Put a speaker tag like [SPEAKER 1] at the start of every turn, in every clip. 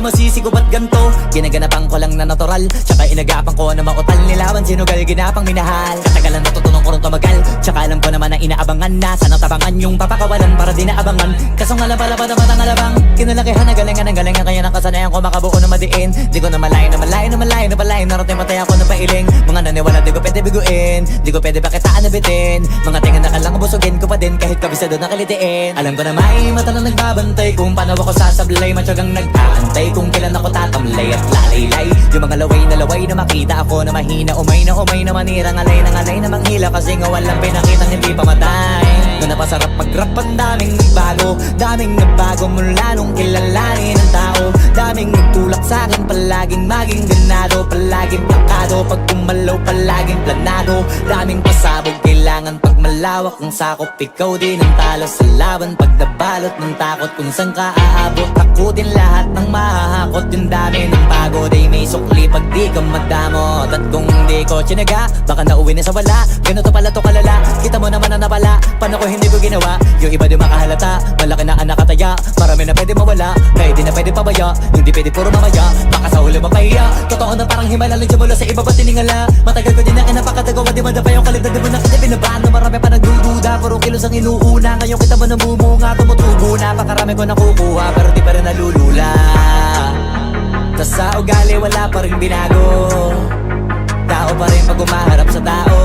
[SPEAKER 1] masisigo ba't ganto? Ginaganapan ko lang na natural, tsaka inagapan ko na mautal. Nilawan sinugal, ginapang minahal. Katagalan natutunan ko rin tumagal, tsaka alam ko naman na inaabangan na sana tabangan yung papakawalan para di naabangan. Kaso nga lang pala pa naman ang alabang kinalakihan na galingan ng galingan, kaya nakasanayan ko makabuo na madiin. Di ko na malayo na malayo na malayo na palayo, narating patay ako na pailing. Mga naniwala di ko pwede biguin, di ko pwede pakitaan na bitin. Mga tinga na kalang busugin ko pa din kahit kabisado na kalitiin. Alam ko na may mata na nagbabantay kung paano ako sasablay, matyagang nag-aantay kung kailan ako tatamlay at lalaylay. Yung mga laway na makita ako na mahina, umay na manirang alay na manghila, kasi nga walang pinakitang hindi pamatay. Doon na pasarap mag-rap, ang daming nagbago mula nung kilalanin ang tao. Daming nagtulak sa'kin, palaging maging ganado, palaging plakado, pag kumalaw palaging planado. Daming pasabog, kailangan pag malawak ang sakop, ikaw din ang talo sa laban. Pag nabalot ng takot kung saan ka aabot, takutin lahat ng mahahakot. Yung dami ng pagod ay may sukli pag di ka madamot. At kung hindi ko tsinaga, baka nauwi na sa wala. Ganito pala to kalala, kita mo naman na napala. Paano ko hindi ko ginawa, yung iba di makahalata. Malaki na anak kataya, marami na pwede mawala, kaya di na pwede pabaya, hindi pwede puro mamaya. Baka sa huli mapahiya, totoo na parang himala lang mula sa iba ba tiningala. Matagal ko din na kinapakatagawa, di madapa yung kaligtad, di mo na kita binabahan. Marami pa nagdududa, puro kilos ang inuuna. Ngayon kita mo namumunga, tumutubo na. Pakarami ko nakukuha, pero di pa rin nalulula. Tas sa ugali wala pa rin binago, tao pa rin pag umaharap sa tao.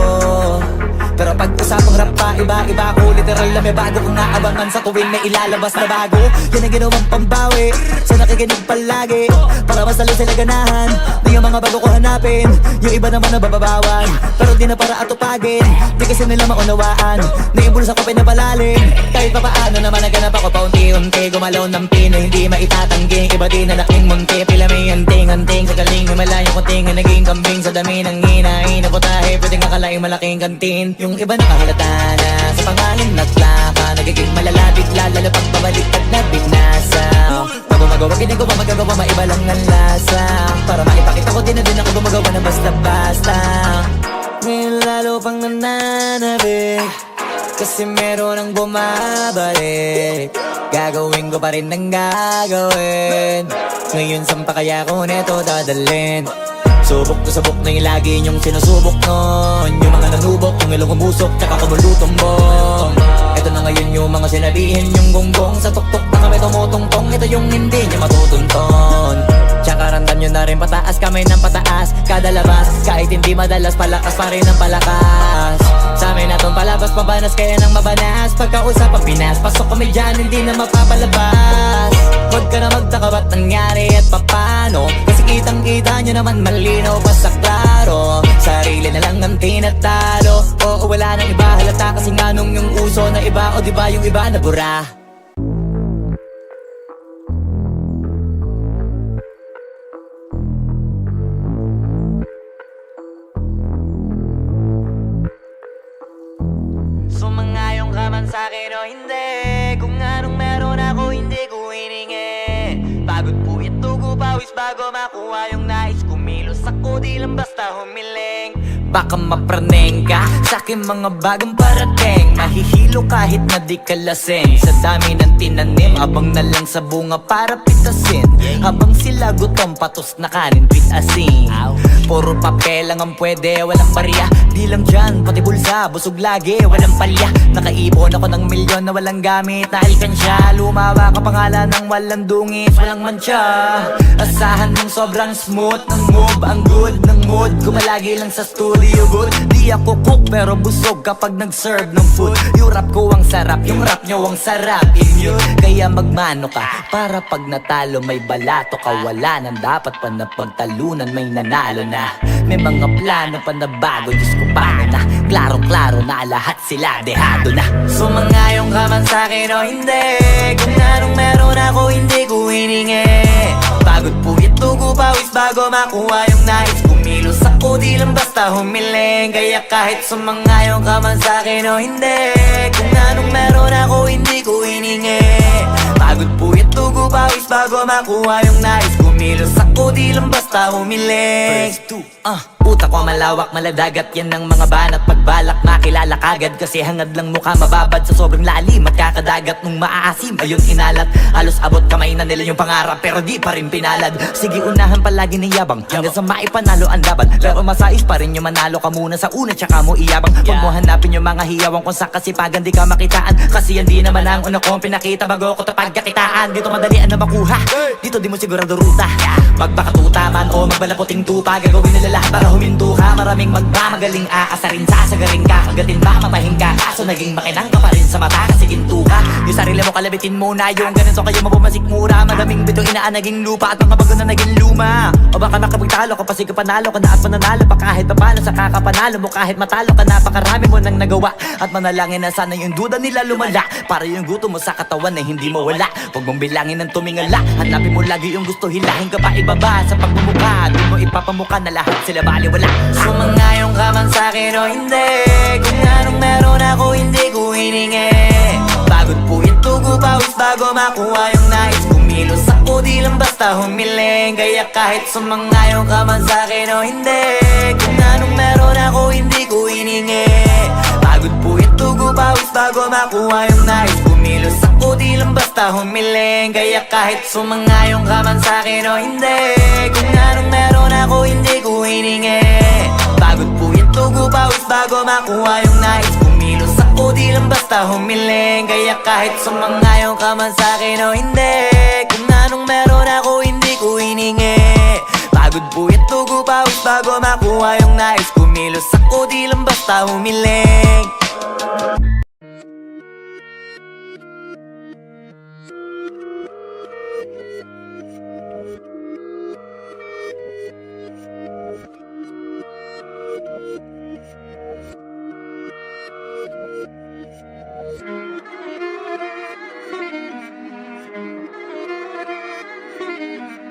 [SPEAKER 1] Pero pag usapang rap pa, iba ko literal na may bago kong naabangan sa tuwing may ilalabas na bago. Yan ang ginawang pambawi sa nakikinig palagi, para masalo sila ganahan na yung mga bago ko hanapin. Yung iba naman nabababawan, pero di na para atupagin. Di kasi nila maunawaan na yung bulsa ko pinapalalim. Kahit pa paano naman naganap ako paunti-unti, gumalaw ng pino, hindi maitatanggi. Iba din na laking munti, pila may anting-anting sa galing, may malayong kuting na naging kambing sa dami ng hinahin na putahe. Pwedeng akalaing malaking kantin. Yung iba nakahalata na sa pangalan at plaka, nagiging malalapit lalo pag pabaliktad na binasa. Pag gumagawa, ginagawa, magagawa, maiba lang ang lasa. Para maipakita ko din na din ako gumagawa na basta-basta. Ngayon lalo pang nananabik, kasi meron ang bumabalik. Gagawin ko pa rin ang gagawin. Ngayon saan pa kaya ko neto dadalhin? Subok to sabok na yung lagi niyong sinusubok nun. Yung mga nanubok, yung ilong umusok, tsaka kumulutumbong. Ito na ngayon yung mga sinabihin yung gonggong. Sa tuktok na kami tumutungtong, ito yung hindi niya matutunton. Tsaka ramdam nyo na rin pataas, kamay ng pataas kada labas, kahit hindi madalas, palakas pa rin ang palakas. Sa amin natong palabas, pabanas kaya nang mabanas. Pagkausap ang Pinas, pasok kami dyan, hindi na mapapalabas. Huwag ka na magtaka ba't nangyari at papano, kasi kitang-kita nyo naman malinaw pa sa klaro. Sarili na lang ang tinatalo, oo wala nang iba halata, kasi nga nung yung uso na iba, o diba yung iba na bura. Sumangayong ka man sa'kin o hindi, kung anong meron ako hindi ko hiningi. Pagod po ito ko pawis bago makuha yung nais. Kumilos ako di lang basta humiling. Baka mapraneng ka sa'kin mga bagong parating, mahihilo kahit na di ka lasing. Sa dami ng tinanim, abang na lang sa bunga para pitasin. Habang sila gutom, patos na kanin, pitasin. Puro papel lang ang pwede, walang barya. Di lang dyan, pati bulsa, busog lagi, walang palya. Nakaipon ako ng milyon na walang gamit na alkansya. Lumawa ka pangalan ng walang dungis, walang mancha. Asahan mong sobrang smooth ng move, ang good ng mood. Kumalagi lang sa studio good. Di ako cook pero busog kapag nag-serve ng food. Yung rap ko ang sarap, yung rap nyo ang sarap. Immune, kaya magmano ka para pag natalo may balato ka. Wala nang dapat pa na pagtalunan, may nanalo na. May mga plano pa na bago, Diyos ko paano na. Klarong-klaro na lahat sila dehado na. Sumangayong ka man sa'kin o hindi, kung anong meron ako hindi ko hiningi. Pagod po ito ko pawis bago makuha yung nais. Kumilos ako di lang basta humiling. Kaya kahit sumangayong ka man sa'kin o hindi, kung anong meron ako hindi ko hiningi. Pagod po ito ko pawis bago makuha yung nais. Kumilos ako di lang basta humiling. utak ko malawak, maladagat. Yan ang mga banat pagbalak, makilala kagad. Kasi hangad lang mukha mababad sa sobrang lalim at kakadagat. Nung maaasim, ayun inalat. Halos abot kamay na nila yung pangarap, pero di pa rin pinalad. Sige unahan palagi ng yabang, hanggang sa maipanalo ang laban. Pero masais pa rin yung manalo ka muna sa una, tsaka mo iyabang. Huwag mo hanapin yung mga hiyawang kung sa kasipagan di ka makitaan. Kasi yan di naman ang una kong pinakita bago ko pagkakitaan. Dito madalian na makuha, dito di mo sigurado ruta. Magbakatuta man o magbalaputing tupa, gagawin nila lahat para huminto ka. Maraming magmamagaling aasarin, sasagaring ka, kagatin ba mapahing ka. Kaso naging makinang ka pa rin sa mata kasi ginto ka. Yung sarili mo kalabitin muna, yung ganito kayo mapumasik mura. Madaming bito inaan naging lupa at mga bago na naging luma. O baka makapagtalo ka pa sige panalo ka na at mananalo pa kahit papano sa kakapanalo mo. Kahit matalo ka napakarami mo nang nagawa. At manalangin na sana yung duda nila lumala, para yung gutom mo sa katawan na hindi mo wala. Huwag mong bilangin ng tumingala, hanapin mo lagi yung gusto, hilahin ka pa ibaba. Sa pagmumukha, di mo ipapamukha na lahat sila baliwala. Sumangayong ka man sa'kin o hindi, kung anong meron ako hindi ko hiningi. Pagod po ito pawis bago makuha yung nais. Kumilos ako di lang basta humiling. Kaya kahit sumangayong ka man sa'kin o hindi, kung anong meron ako hindi ko hiningi. Pagod po ito pawis bago makuha yung nais. Kumilos ako di lang basta humiling. Kaya kahit sumangayong ka man sa'kin o hindi, kung anong meron ako hindi ko hiningi. Pagod po ito pawis bago makuha yung nais. Kumilos ako di lang basta humiling. Kaya kahit sumangayong ka man sa'kin o hindi, kung anong meron ako hindi ko hiningi. Pagod po ito pawis bago makuha yung nais. Kumilos ako di lang basta humiling.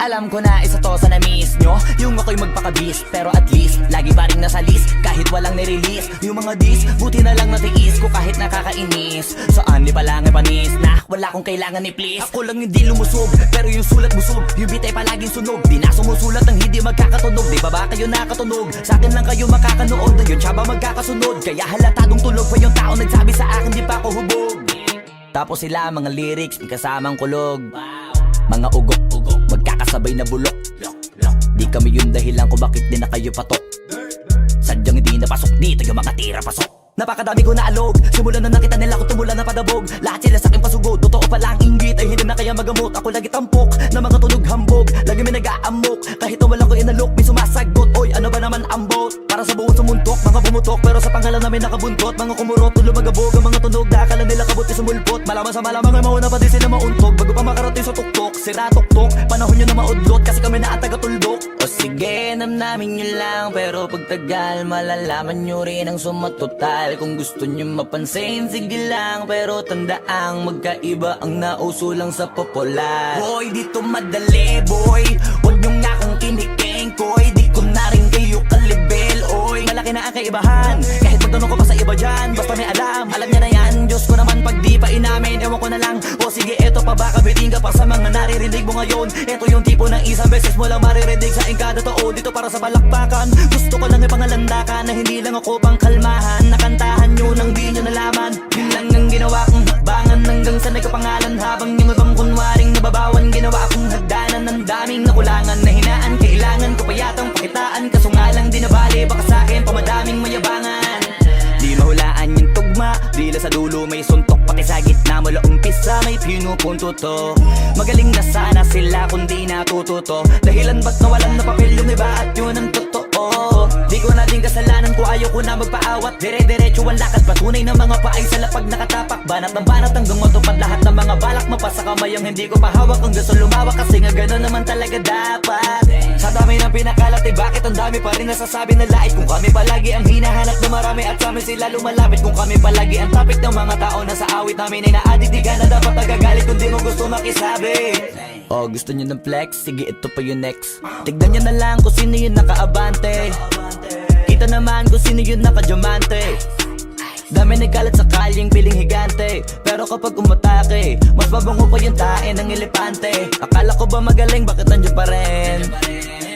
[SPEAKER 1] Alam ko na isa to sa na-miss nyo, yung ako'y magpakabis. Pero at least, lagi pa rin nasa list, kahit walang nirelease. Yung mga dis, buti na lang natiis ko kahit nakakainis. Saan di palang panis na wala kong kailangan ni please. Ako lang hindi lumusog, pero yung sulat busog. Yung bitay palaging sunog, di na sumusulat ng hindi magkakatunog. Di ba kayo nakatunog? Sa akin lang kayo makakanood, na yun siya ba magkakasunod? Kaya halatadong tulog pa yung tao nagsabi sa akin di pa ako hubog. Tapos sila mga lyrics, may kasamang kulog. Mga ugok-ugok, magkakasabay na bulok. Di kami yung dahilan kung bakit di na kayo patok. Sadyang hindi napasok dito yung mga tira pasok. Napakadami ko na alog, simulan na nakita nila ko tumula na padabog. Lahat sila sa akin pasugod, totoo pala ang inggit ay hindi na kaya magamot. Ako lagi tampok, na mga tunog hambog. Lagi may nag-aamok, kahit na wala ko inalok. May sumasagot, oy ano ba naman ang bot? Para sa buong sumuntok, mga bumutok. Pero sa pangalan namin nakabuntot, mga kumurot, tulo magabog. Ang mga tunog, dakala nila kabuti sumulpot. Malaman sa malamang ay mauna pa din sila mauntog. Bago pa makarating sa tuktok, sira tuktok. Panahon nyo na maudlot, kasi kami na taga-tuldok. O sige, namnamin nyo lang, pero pagtagal malalaman nyo rin ang sumatotal. Kung gusto nyo mapansin, sige lang, pero tandaang magkaiba ang nauso lang sa popular. Boy, dito madali, boy, huwag nyo nga kong kiniking, koy. Di ko na rin kayo kalibel, oy. Malaki na ang kaibahan, kahit magtanong ko pa sa iba dyan. Basta may alam niya na yan. Diyos ko naman pag di pa inamin, ewan ko na lang. O sige, eto pa baka biting ka pa sa mga naririnig mo ngayon. Eto yung tipo ng isang beses mo lang maririnig sa engkada totoo. Dito para sa balakbakan, gusto ko lang ipangalandakan na hindi lang ako pang kalmahan. Nakantahan nyo nang di nyo nalaman. Yun lang ang ginawa kong hakbangan hanggang sa nagkapangalan. Habang yung ibang kunwaring nababawan, ginawa akong hagdanan ng daming nakulangan na hinaan. Kailangan ko pa yatang pakitaan, kaso nga lang di nabali. Baka sa'kin pamadaming mayabangan. Di mahulaan yung tugma, bila sa dulo may suntok. Pati sa gitna mula umpisa may pinupunto to. Magaling na sana sila kung di natututo. Dahilan ba't nawalan na papel yung iba at yun ang totoo. Di ko na din kasalanan ko, ayaw ko na magpaawat. Dire-diretso ang lakad, patunay ng mga paay sa lapag nakatapak. Banat ng banat hanggang matupad lahat ng mga balak. Mapasa kamay ang hindi ko pahawak, ang gusto lumawak. Kasi nga gano'n naman talaga dapat. Sa dami ng pinakalat, eh bakit ang dami pa rin nasasabi na lait? Kung kami palagi ang hinahanap na marami at sa amin sila lumalapit. Kung kami palagi ang topic ng mga tao na sa awit namin ay na-addict, di ka na dapat nagagalit kung di mo gusto makisabi. Oh, gusto nyo ng flex? Sige, ito pa yung next. Tignan nyo na lang kung sino yung nakaabante. Kita naman kung sino yung nakadiamante. Dami nagkalat sa kalyeng piling higante. Pero kapag umatake, mas mabango pa yung tae ng elepante. Akala ko ba magaling, bakit nandiyan pa rin?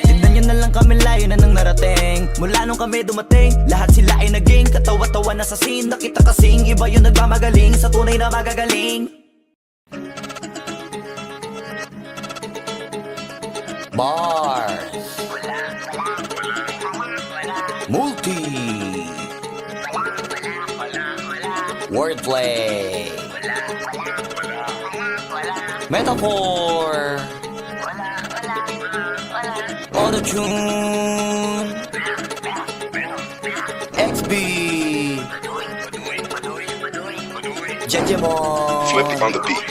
[SPEAKER 1] Tignan nyo na lang kami, layo na nang narating. Mula nung kami dumating, lahat sila ay naging katawa-tawa na sa scene. Nakita kasing iba yung nagmamagaling sa tunay na magagaling. Bars Multi Wordplay Metaphor Auto-tune XB Jejemon
[SPEAKER 2] Flip it on the beat.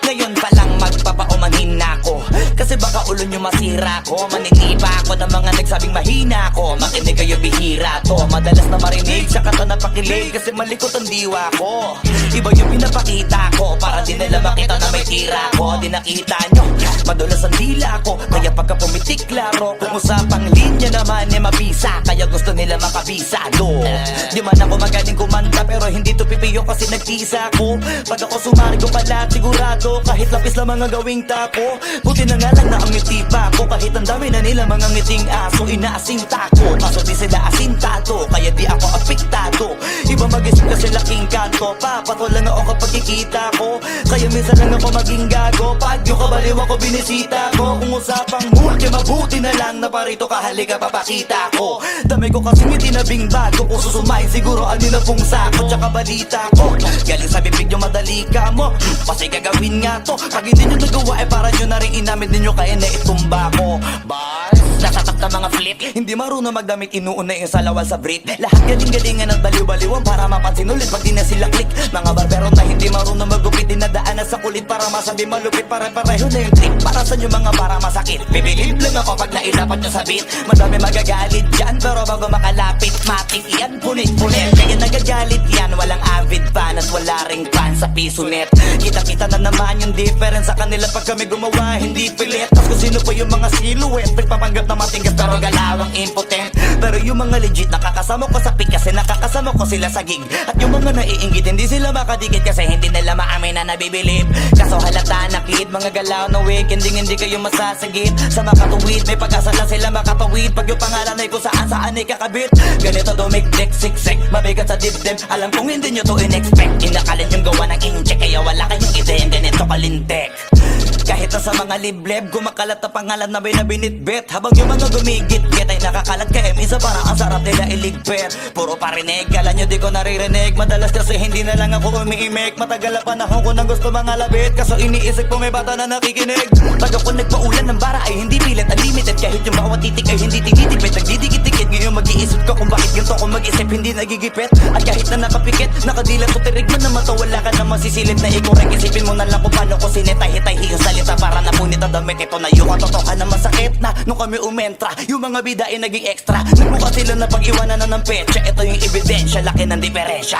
[SPEAKER 1] Ngayon pa lang magpapaumanhin na ako, kasi baka ulo nyo masira ko. Maniniba ako ng mga nagsabing mahina ko. Makinig kayo, bihira to. Madalas na marinig, tsaka to napakilig, kasi malikot ang diwa ko. Iba yung pinapakita ko, para di nila makita na may tira ko. Di nakita nyo, madulas ang dila ko, kaya pagka pumitik klaro. Kung usapang linya naman eh mabisa, kaya gusto nila makabisado. Di man ako magaling kumanta, pero hindi to pipiyo kasi nagtisa ko. Pag ako sumari ko pala sigurado, kahit lapis lang mga gawing tako. Buti na nga lang na ang ngiti pa ko, kahit ang dami na nila mga ngiting aso. Inaasinta ko, kaso di sila asintado, kaya di ako apektado. Iba mag-isip kasi laking kanto, papato lang ako kapag kikita ko. Kaya minsan lang ako maging gago, pag yung kabaliw ako binisita ko. Kung usapang multi, mabuti na lang na parito kahalika papakita ko. Dami ko kasi ngiti na bing bago, kung susumayin siguro ano na pong sako. Tsaka balita ko, galing sa bibig nyo madali ka mo, kasi gagawin nga to. Pag hindi nyo nagawa eh para nyo na rin inamit ninyo, kaya na itumba ko. Bars, nasatak na mga flip, hindi marunong magdamit, inuuna yung salawal sa Brit. Lahat galing-galingan at baliw-baliwan para mapansin ulit pag di na sila click. Mga barbero na hindi marunong magupit, dinadaanan sa kulit para masabi malupit. Pare-pareho na yung trick, para sa nyo mga para masakit. Bibilib lang ako pag nailapat nyo sa beat. Madami magagalit dyan, pero bago makalapit matik yan, punit-punit. Kaya nagagalit yan, walang avid fan at wala ring fan sa piso net. Kita-kita na naman yung difference sa kanila pag kami gumawa, hindi pilit. Tapos kung sino pa yung mga silhouette, nagpapanggap na matigas pero galawang impotent. Pero yung mga legit nakakasama ko sa pick, kasi nakakasama ko sila sa gig. At yung mga naiinggit, hindi sila makadikit kasi hindi nila maamin na nabibilib. Kaso halata na kid, mga galaw na week, hindi kayo masasagit. Sa makatuwid, may pag-asa lang sila makatawid. Pag yung pangalan ay kung saan ay kakabit. Ganito dumikdik, siksik, mabigat sa dibdib. Alam kong hindi nyo to in-expect. Inakalit yung gawa ng incheck, kaya wala kayong ideyang ganito kalintek. Kahit na sa mga libleb, gumakalat na pangalan na may nabinitbit. Habang yung mga gumigit-git ay nakakalat kaya minsan parang ang sarap nila iligpit. Puro parinig, kala nyo di ko naririnig. Madalas kasi hindi na lang ako umiimik. Matagal na panahon ko nang gusto mga labit, kaso iniisip ko may bata na nakikinig. Pag ako nagpaulan ng bara ay hindi pilit, unlimited. Kahit yung bawat titik ay hindi tinitipid, nagdidikit-dikit. Ngayon mag-iisip ko kung bakit ganito ko mag-isip, hindi nagigipit. At kahit na nakapikit, nakadilat ko tirig man na mata, wala ka na masisilip na ikorek. Isipin mo na lang kung paano ko sinetay-hitay yung salita para napunit ang damit. Ito na yung katotohan na masakit na nung kami umentra, yung mga bida ay naging extra. Nagmukha sila na pag-iwanan na ng petsa. Ito yung ebidensya, laki ng diferensya.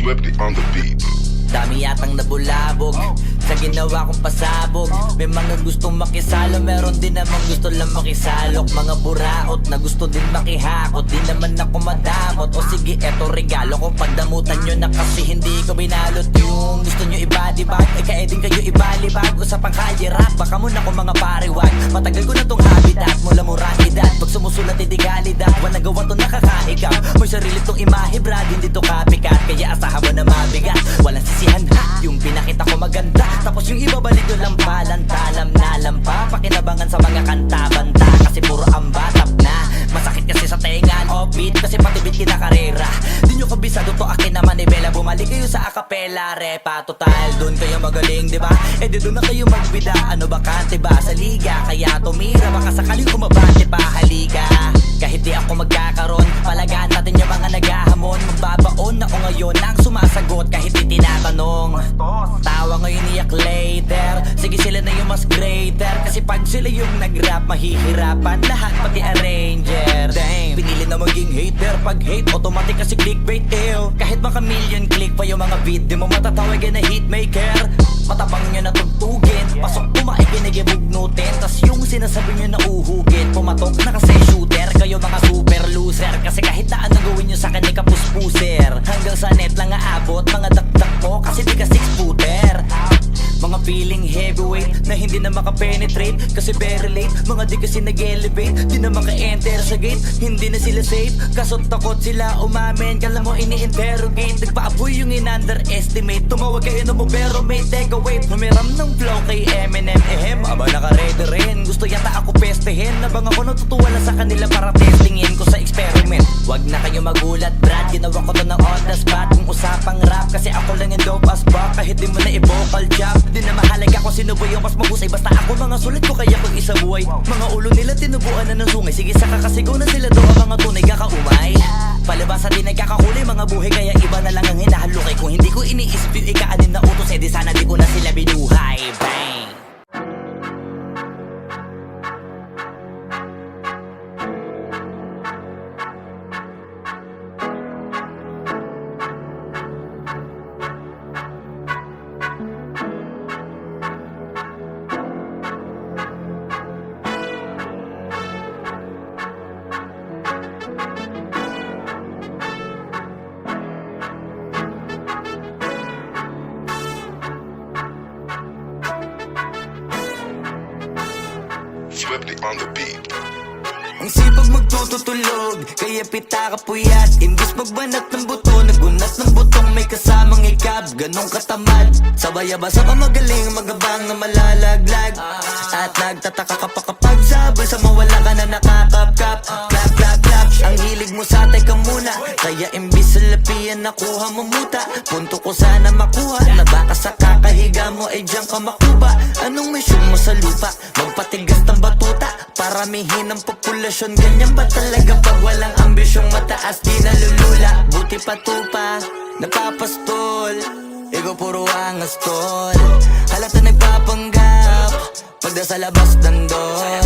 [SPEAKER 2] Flip it on the beat.
[SPEAKER 1] Dami yatang nabulabog sa ginawa kong pasabog. May mga gustong makisalo, meron din namang gusto lang makisalok. Mga buraot na gusto din makihakot, di naman ako madamot. O sige, eto regalo ko, pagdamutan nyo na kasi hindi ko binalot. Yung gusto nyo ibadibag, ay kaya din kayo ibalibag. Usapang kalye rap, baka muna ko mga pariwag. Matagal ko na tong habitat, mula moralidad. Pag sumusulat hindi galidad, walang gawa to nakakaigap. May sarili tong imahe brad, hindi to copycat. Kaya asahan mo na mabigat, walang sisihan ha. Yung pinakita ko maganda, tapos yung iba balik ko lang palantalam na lampa. Pakinabangan sa mga kanta-banta, kasi puro ambatap na. Masakit kasi sa tengan, offbeat, kasi pati beat kinakarera. Di nyo kabisado to akin naman ni Bella. Bumalik kayo sa acapella, repa. Total, dun kayo magaling, diba? Eh di dun na kayo magbida. Ano bakante ba sa liga? Kaya tumira, baka sakaling umabante pa halika. Kahit di ako magkakaroon, palagaan natin yung mga naghahamon. Magbabaon ako ngayon ang sumasagot kahit di tinatanong. Tawa ngayon iyak later, sige sila na yung mas greater. Kasi pag sila yung nag-rap, mahihirapan lahat pati arranger. Damn, pinili na maging hater. Pag hate, automatic kasi clickbait ew. Kahit maka million click pa yung mga video mo, matatawagin na hitmaker. Matabang nyo na tugtugin, pasok pumakikinig ibugnutin. Tas yung sinasabi nyo na uhugin, pumatok na kasi shooter. Kayo mga super Kasi kahit na anong gawin nyo sa'kin ay kapuspuser. Hanggang sa net lang aabot mga dakdak mo, kasi di ka 6-footer. Mga feeling heavyweight na hindi na makapenetrate, kasi very late. Mga di kasi nag-elevate, di na maka-enter sa gate. Hindi na sila safe, kaso takot sila umamin. Kala mo ini-interrogate, nagpaapoy yung in-underestimate. Tumawag kayo na mo pero may take away. Humiram ng flow kay Eminem, aba naka-ready rin. Gusto yata ako pestehin, nabang ako natutuwa lang sa kanila para testingin ko sa experiment. Wag na kayo magulat Brad, ginawa ko to ng on the spot. Kung usapang rap, kasi ako lang yung dope as fuck. Kahit di mo na i-vocal job, di na mahalaga kung sino ba yung mas mahusay. Basta ako mga sulit ko kaya kung isa buhay. Mga ulo nila tinubuan na ng sungay. Sige saka kasigaw na sila doon ang mga tunay kakaumay. Palabasa din nagkakahuli mga buhay, kaya iba na lang ang hinahalukay. Kung hindi ko iniisip yung ikaanin na utos, di sana di ko na sila binuhay. Bang!
[SPEAKER 2] Swifty on the beat.
[SPEAKER 1] Ang sipag magtututulog, kaya pita ka puyat. Imbis magbanat ng buto, nagunat ng butong may kasamang ikab. Ganong katamad, sabay-abasa ka magaling, magabang na malalaglag. At nagtataka ka pa kapag sabay sa mawala ka na nakakapkap. Clap, clap, clap, ang hilig mo sa teka muna. Kaya imbis sa lapian nakuha mo muta. Punto ko sana makuha, na baka sa kakahiga mo ay diyan ka makuba. Anong mission mo sa lupa? Magpatigas ng batuta, paramihin ang populasyon. Ganyan ba talaga pag walang ambisyong mataas di nalulula? Buti pa tupa, napapastol, ikaw puro angas tol. Halata nagpapanggap, pagda sa labas ng door.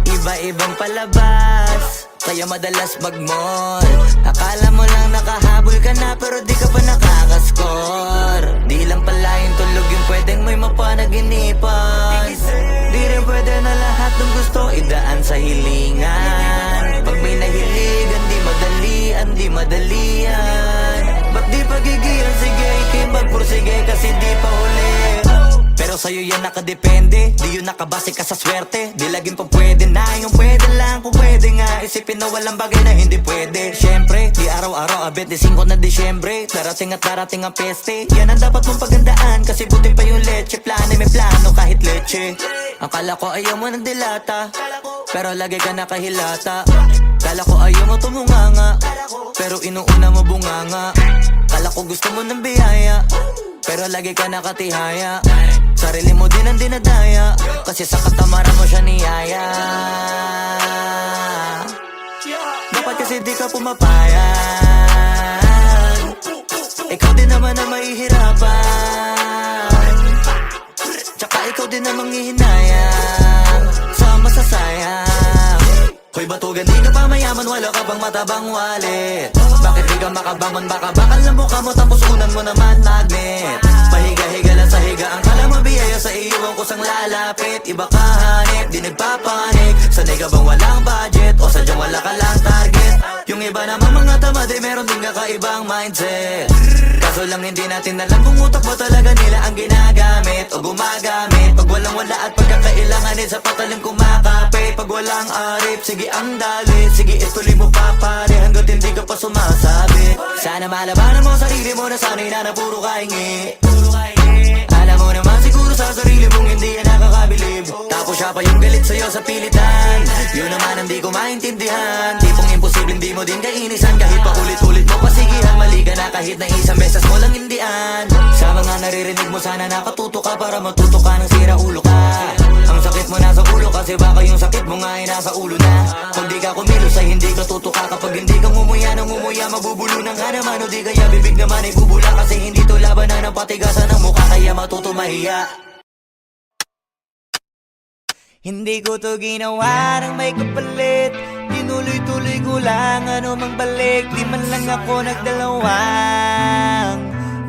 [SPEAKER 1] Iba-ibang palabas, kaya madalas mag-mall. Akala mo lang nakahabol ka na, pero di ka pa nakakascore. Di lang pala yung tulog yung pwedeng may mapanaginipan. Di rin pwede na lahat ng gusto idaan sa hilingan. Pag may nahiligan, di madalian. Ba't di pagigilan, sige, ikipagpursige kasi di pa huli. Pero sa'yo yan nakadepende, di yun nakabase ka sa swerte. Di laging pa pwede na, yung pwede lang kung pwede nga. Isipin na walang bagay na hindi pwede. Siyempre, di araw-araw, 25 na Disyembre. Darating at darating ang peste, yan ang dapat mong pagandaan. Kasi buti pa yung leche, plano may plano kahit leche. Akala ko ayaw mo ng dilata, pero lagi ka nakahilata. Kala ko ayaw mo tumunganga, pero inuuna mo bunganga. Kala ko gusto mo ng biyaya, pero lagi ka nakatihaya. Sarili mo din ang dinadaya, kasi sa katamaran mo siya niyaya. Dapat kasi di ka pumapayag, ikaw din naman ang mahihirapan. Tsaka ikaw din ang manghihinayang sa masasayang. Hoy batugan, di ka pa mayaman, wala ka bang matabang wallet? Bakit di ka makabangon, baka bakal na mukha mo tapos unan mo naman magnet. Pahiga-higa lang sa higaan, kala mabiyaya sa iyo ang kusang lalapit. Iba ka hanip, di nagpapanik. Sanay ka bang walang budget o sadyang wala ka lang target? Yung iba naman mga tamad ay meron din kakaibang mindset. Kaso lang hindi natin alam kung utak mo talaga nila ang ginagamit o gumagamit. Pag walang wala at pagkakailanganin sa patalim kumakapit. Pag walang arip, sige ang dali, sige ituloy mo pa pare hanggat hindi ka pa sumasabi. Sana malabanan mo sarili mo na sanay na puro kahingi. Alam mo naman siguro sa sarili mong hindi yan nakakabilib. Tapos siya pa yung galit sa'yo sa pilitan. Yun naman ang di ko maintindihan. Tipong imposible hindi mo din kainisan. Kahit pa ulit-ulit mo pasigihan, mali ka na kahit na isang beses mo lang hindian. Sa mga naririnig mo sana nakatuto ka para matuto ka ng sira ulo ka. Ang sakit mo nasa ulo kasi baka yung sakit mo nga ay nasa ulo na. Pag di ka kumilos ay hindi ka tutuka. Kapag hindi ka ngumuya ng ngumuya, mabubulunan ka naman. O di kaya bibig naman ay bubula. Kasi hindi to labanan ng patigasan ng mukha, kaya matuto mahiya. Hindi ko to ginawa ng may kapalit. Tinuloy-tuloy ko lang ano mang balik. Di man lang ako nagdalawang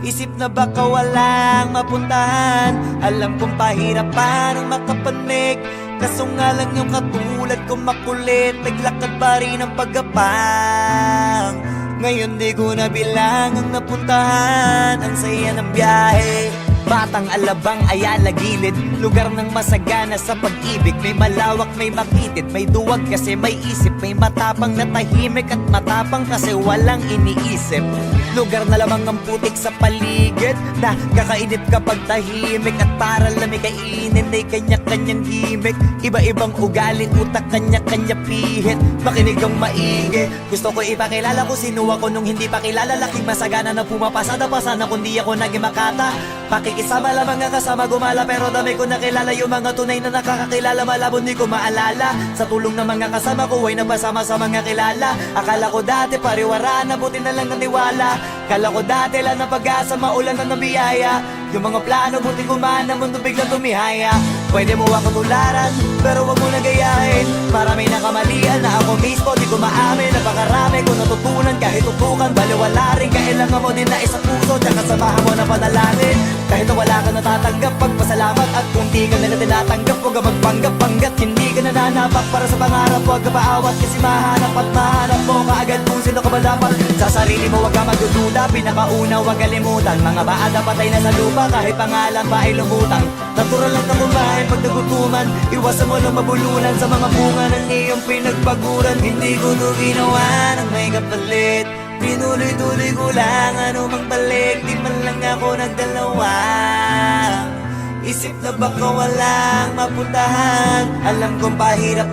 [SPEAKER 1] isip na baka walang mapuntahan. Alam kong pahirapan ang makapanik, kaso nga lang yung katuwa
[SPEAKER 3] katulad ko makulit, naglakad pa rin ang paggapang. Ngayon di ko na bilang ang napuntahan, ang saya ng biyahe. Batang Alabang, Ayala, Gilid, lugar ng masagana sa pag-ibig. May malawak, may makitid, may duwag kasi may isip. May matapang na tahimik at matapang kasi walang iniisip. Lugar na lamang ang putik sa paligid, na kakainip kapag tahimik. At para lamig kainin ay kanya-kanyang gimmick. Iba-ibang ugali, utak, kanya-kanya pihit. Makinig ang maigi, gusto ko ipakilala ko sino ako nung hindi pa kilala. Laking masagana na pumapasada pa sana kundi ako naging makata. Pakikisama lamang nga kasama gumala, pero dami ko nakilala yung mga tunay na nakakakilala. Malabo di ko maalala, sa tulong ng mga kasama ko ay napasama sa mga kilala. Akala ko dati pariwara na, buti na lang ng tiwala. Kala ko dati lang na pag-asa, maulan na nabiyaya. Yung mga plano buti gumana, mundo biglang tumihaya. Pwede mo ako tularan, pero wag mo na gayahin. Marami na kamalian na ako mismo di ko maamin. Napakarami ko natutunan kahit tutukan, baliwala rin. Kailangan mo din na isa puso, tsaka samahan mo na panalangin. Kahit na wala ka natatanggap, pagpasalamat. At kung di ka na tinatanggap, huwag ka magpanggap-panggat. Hindi ka nananapak para sa pangarap, huwag ka paawat. Kasi mahanap at mahanap mo kaagad kung sino ka ba dapat. Sa sarili mo huwag ka magdududa, pinakauna huwag kalimutan. Mga baada patay na sa lupa, kahit pangalan pa ay lumutang. Natural lang na kumain pag nagutuman, iwasan mo lang mabulunan sa mga bunga ng iyong pinagpaguran. Hindi ko to ginawa ng may kapalit, pinuloy-tuloy ko lang anumang balik. Di man lang ako nagdalawa, isip na baka walang mapuntahan. Alam kong pahirap